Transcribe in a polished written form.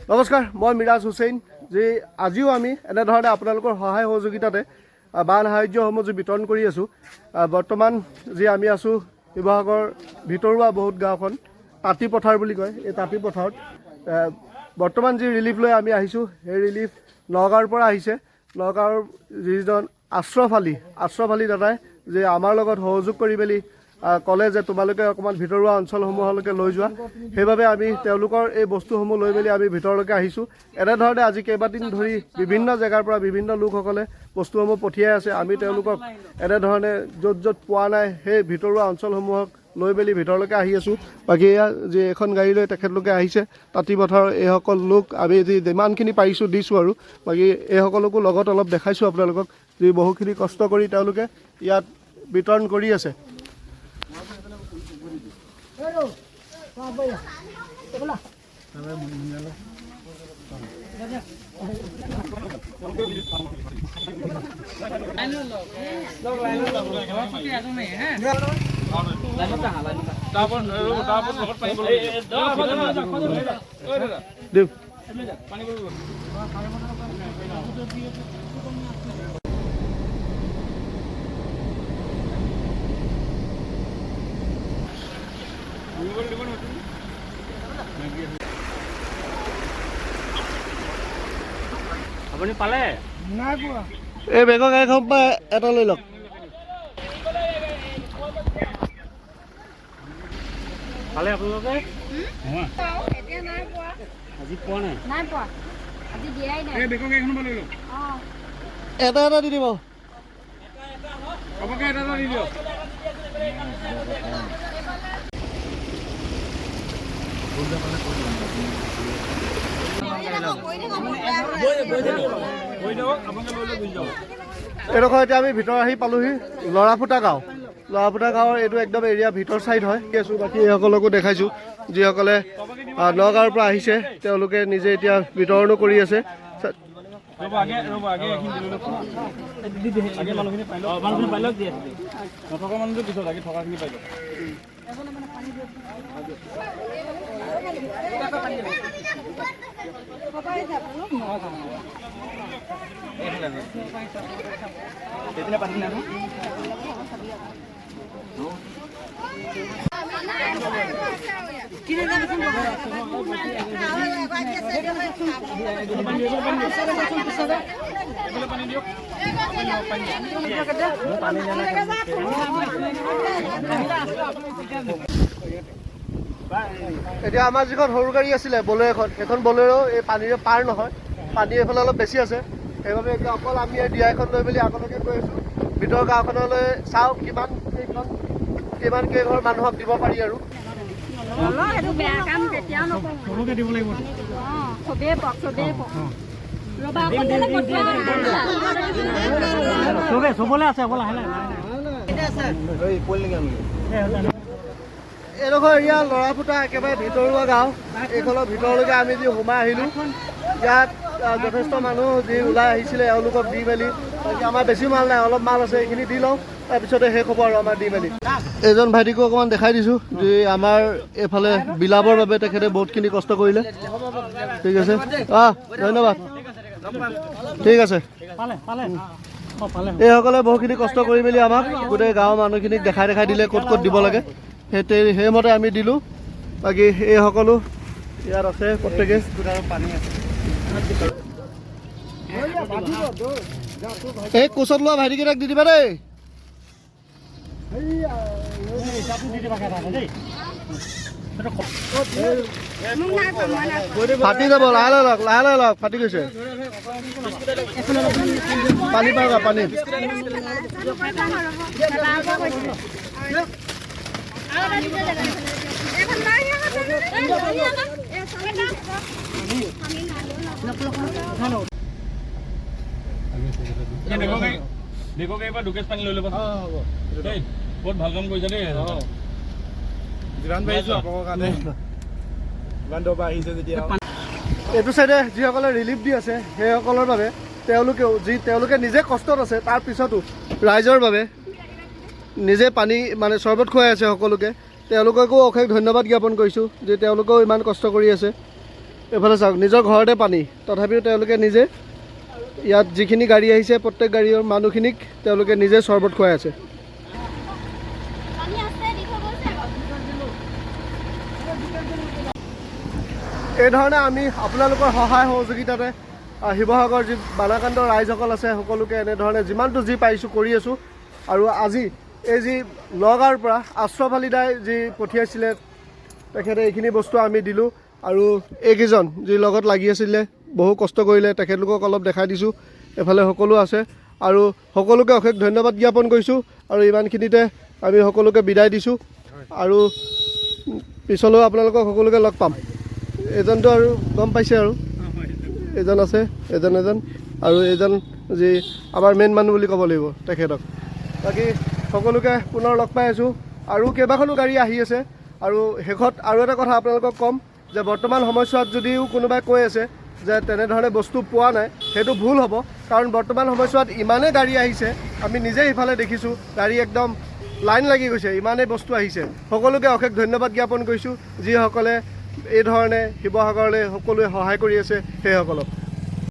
নমস্কাৰ, মই মিৰাজ হুছেইন। যে আজিও আমি এনেধৰণে আপোনালোকৰ সহায় সহযোগিতাতে বান সাহায্যসমূহ যি বিতৰণ কৰি আছোঁ। বৰ্তমান যি আমি আছোঁ শিৱসাগৰ ভিতৰুৱা বহুত গাঁওখন তাঁতি পথাৰ বুলি কয়। এই তাঁতি পথাৰত বৰ্তমান যি ৰিলিফ লৈ আমি আহিছোঁ, সেই ৰিলিফ নগাঁৱৰ পৰা আহিছে। নগাঁৱৰ যিজন আশ্ৰফ আলী দাদাই যে আমাৰ লগত সহযোগ কৰি মেলি ক'লে যে তোমালোকে অকণমান ভিতৰুৱা অঞ্চলসমূহলৈকে লৈ যোৱা। সেইবাবে আমি তেওঁলোকৰ এই বস্তুসমূহ লৈ মেলি আমি ভিতৰলৈকে আহিছোঁ। এনেধৰণে আজি কেইবাদিন ধৰি বিভিন্ন জেগাৰ পৰা বিভিন্ন লোকসকলে বস্তুসমূহ পঠিয়াই আছে। আমি তেওঁলোকক এনেধৰণে য'ত পোৱা নাই সেই ভিতৰুৱা অঞ্চলসমূহক লৈ মেলি ভিতৰলৈকে আহি আছোঁ। বাকী এয়া যে এখন গাড়ী লৈ তেখেতলোকে আহিছে তাঁতি পথাৰৰ এইসকল লোক আমি যি যিমানখিনি পাৰিছোঁ দিছোঁ। আৰু বাকী এইসকলকো লগত অলপ দেখাইছোঁ আপোনালোকক, যি বহুখিনি কষ্ট কৰি তেওঁলোকে ইয়াত বিতৰণ কৰি আছে। আপুনি পালে? নাই পোৱা। এই বেগৰ গাড়ীখন পৰা এটা লৈ লওক। পালে আপোনালোকে? আজি পোৱা নাই। নাই পোৱা। আজি দিয়াই নাই। এই বেগৰ গাড়ীখন পৰা লৈ লওক। এটা দি দিব। চবকে এটা দি দিয়ক। এইডোখৰ এতিয়া আমি ভিতৰ আহি পালোহি লৰাফুটা গাঁৱৰ এইটো একদম এৰিয়া ভিতৰ চাইড হয় কেঁচু। বাকী এইসকলকো দেখাইছোঁ যিসকলে নগাঁৱৰ পৰা আহিছে, তেওঁলোকে নিজে এতিয়া বিতৰণো কৰি আছে। এতিয়া আমাৰ যিখন সৰু গাড়ী আছিলে বলেৰ' এখন বলেৰ' এই পানীৰে পাৰ নহয়, পানী এইফালে অলপ বেছি আছে। সেইবাবে এতিয়া অকল আমি দিয়া এখন লৈ মেলি আগলৈকে গৈ আছোঁ। ভিতৰ গাঁওখনলৈ চাওঁ কিমান কেইঘৰ মানুহক দিব পাৰি। আৰু চবলে আছে এইডোখৰ এৰিয়া লৰাফুটা একেবাৰে ভিতৰুৱা গাঁও। এইখনৰ ভিতৰলৈকে আমি যি সোমাই আহিলোঁ, ইয়াত যথেষ্ট মানুহ যি ওলাই আহিছিলে এওঁলোকক দি মেলি, আমাৰ বেছি মাল নাই, অলপ মাল আছে, এইখিনি দি লওঁ, তাৰপিছতে শেষ হ'ব আৰু আমাৰ দি মেলি। এজন ভাইটিকো অকণমান দেখাই দিছোঁ যে আমাৰ এইফালে বিলাবৰ বাবে তেখেতে বহুতখিনি কষ্ট কৰিলে। ঠিক আছে, ধন্যবাদ। ঠিক আছে। এইসকলে বহুখিনি কষ্ট কৰি মেলি আমাক গোটেই গাঁৱৰ মানুহখিনিক দেখাই দিলে ক'ত দিব লাগে, সেইমতে আমি দিলোঁ। বাকী এইসকলো ইয়াত আছে প্ৰত্যেকে। এই কোচত লোৱা ভাইটিকেইটাক দি দিবা দেই। ফাটি যাব, লাহে লওক ফাটি গৈছে। পানী পাবা, পানী দুকেজ পানী লৈ ল'বা। বহুত ভাল কাম কৰিছা দেই। যিমান পাৰিছোঁ আপোনালোকৰ কাৰণে। ইমান দূৰৰ পৰা আহিছে যেতিয়া এইটো চাইডে যিসকলে ৰিলিফ দি আছে সেইসকলৰ বাবে তেওঁলোকে নিজে কষ্টত আছে, তাৰ পিছতো ৰাইজৰ বাবে নিজে পানী মানে চৰ্বত খুৱাই আছে সকলোকে। তেওঁলোককো অশেষ ধন্যবাদ জ্ঞাপন কৰিছোঁ যে তেওঁলোকেও ইমান কষ্ট কৰি আছে। এইফালে চাওক নিজৰ ঘৰতে পানী, তথাপিও তেওঁলোকে নিজে ইয়াত যিখিনি গাড়ী আহিছে প্ৰত্যেক গাড়ীৰ মানুহখিনিক তেওঁলোকে নিজে চৰ্বত খুৱাই আছে। এই ধৰণে আমি আপোনালোকৰ সহায় সহযোগিতাতে শিৱসাগৰ যি বানাকান্দ ৰাইজসকল আছে সকলোকে এনেধৰণে যিমানটো যি পাৰিছোঁ কৰি আছোঁ। আৰু আজি এই যি নগাঁৱৰ পৰা আশ্ৰফ আলী দাই যি পঠিয়াইছিলে তেখেতে এইখিনি বস্তু আমি দিলোঁ। আৰু এইকেইজন যি লগত লাগি আছিলে বহু কষ্ট কৰিলে, তেখেতলোকক অলপ দেখাই দিছোঁ। এফালে সকলো আছে আৰু সকলোকে অশেষ ধন্যবাদ জ্ঞাপন কৰিছোঁ। আৰু ইমানখিনিতে আমি সকলোকে বিদায় দিছোঁ আৰু পিছলৈও আপোনালোকক সকলোকে লগ পাম। এজনটো আৰু গম পাইছে আৰু এজন আছে, এজন আৰু এজন যি আমাৰ মেইন মানুহ বুলি ক'ব লাগিব তেখেতক। বাকী সকলোকে পুনৰ লগ পাই আছোঁ আৰু কেইবাখনো গাড়ী আহি আছে। আৰু শেষত আৰু এটা কথা আপোনালোকক ক'ম যে বৰ্তমান সময়ছোৱাত যদিও কোনোবাই কৈ আছে যে তেনেধৰণে বস্তু পোৱা নাই, সেইটো ভুল হ'ব। কাৰণ বৰ্তমান সময়ছোৱাত ইমানেই গাড়ী আহিছে, আমি নিজেই ইফালে দেখিছোঁ গাড়ী একদম লাইন লাগি গৈছে, ইমানেই বস্তু আহিছে। সকলোকে অশেষ ধন্যবাদ জ্ঞাপন কৰিছোঁ যিসকলে এই ধৰণে শিৱসাগৰলৈ সকলোৱে সহায় কৰি আছে সেইসকলক।